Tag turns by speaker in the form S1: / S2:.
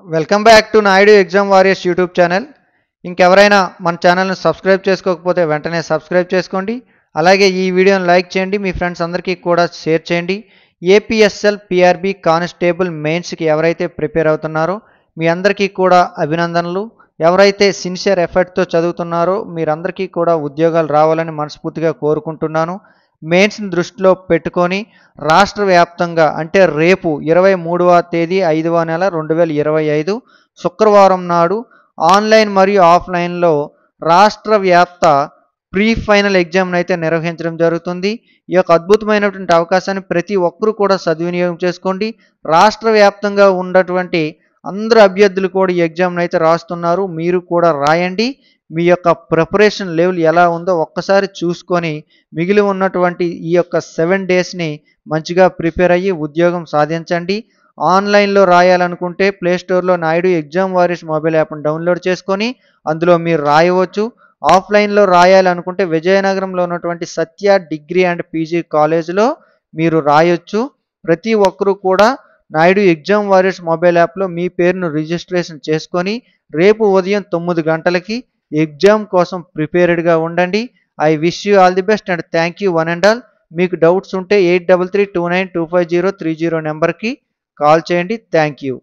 S1: Welcome back to Naidu exam warriors YouTube channel. ఇంకెవరైనా మన ఛానల్ని సబ్స్క్రైబ్ చేసుకోకపోతే వెంటనే సబ్స్క్రైబ్ చేసుకోండి. అలాగే ఈ వీడియోని లైక్ చేయండి, మీ ఫ్రెండ్స్ అందరికీ కూడా షేర్ చేయండి. ఏపీఎస్ఎల్ పిఆర్బి కానిస్టేబుల్ మెయిన్స్కి ఎవరైతే ప్రిపేర్ అవుతున్నారో మీ అందరికీ కూడా అభినందనలు. ఎవరైతే సిన్సియర్ ఎఫర్ట్తో చదువుతున్నారో మీరందరికీ కూడా ఉద్యోగాలు రావాలని మనస్ఫూర్తిగా కోరుకుంటున్నాను. మెయిన్స్ని దృష్టిలో పెట్టుకొని రాష్ట్ర వ్యాప్తంగా అంటే రేపు 23వ తేదీ 5వ నెల 2025 శుక్రవారం నాడు ఆన్లైన్ మరియు ఆఫ్లైన్లో రాష్ట్ర వ్యాప్త ప్రీ ఫైనల్ ఎగ్జామ్ని అయితే నిర్వహించడం జరుగుతుంది. ఈ యొక్క అద్భుతమైనటువంటి అవకాశాన్ని ప్రతి ఒక్కరూ కూడా సద్వినియోగం చేసుకోండి. రాష్ట్ర వ్యాప్తంగా ఉన్నటువంటి అందరు అభ్యర్థులు కూడా ఈ ఎగ్జామ్ని అయితే రాస్తున్నారు. మీరు కూడా రాయండి. మీ యొక్క ప్రిపరేషన్ లెవెల్ ఎలా ఉందో ఒక్కసారి చూసుకొని మిగిలి ఉన్నటువంటి ఈ యొక్క 7 డేస్ని మంచిగా ప్రిపేర్ అయ్యి ఉద్యోగం సాధించండి. ఆన్లైన్లో రాయాలనుకుంటే ప్లేస్టోర్లో నాయుడు ఎగ్జామ్ వారియర్స్ మొబైల్ యాప్ను డౌన్లోడ్ చేసుకొని అందులో మీరు రాయవచ్చు. ఆఫ్లైన్లో రాయాలనుకుంటే విజయనగరంలో ఉన్నటువంటి సత్య డిగ్రీ అండ్ పీజీ కాలేజీలో మీరు రాయొచ్చు. ప్రతి ఒక్కరూ కూడా నాయుడు ఎగ్జామ్ వారియర్స్ మొబైల్ యాప్లో మీ పేరును రిజిస్ట్రేషన్ చేసుకొని రేపు ఉదయం 9 గంటలకి ఎగ్జామ్ కోసం ప్రిపేర్డ్గా ఉండండి. I wish you all the best and thank you one and all. మీకు డౌట్స్ ఉంటే 8332925030 నెంబర్కి కాల్ చేయండి. Thank you.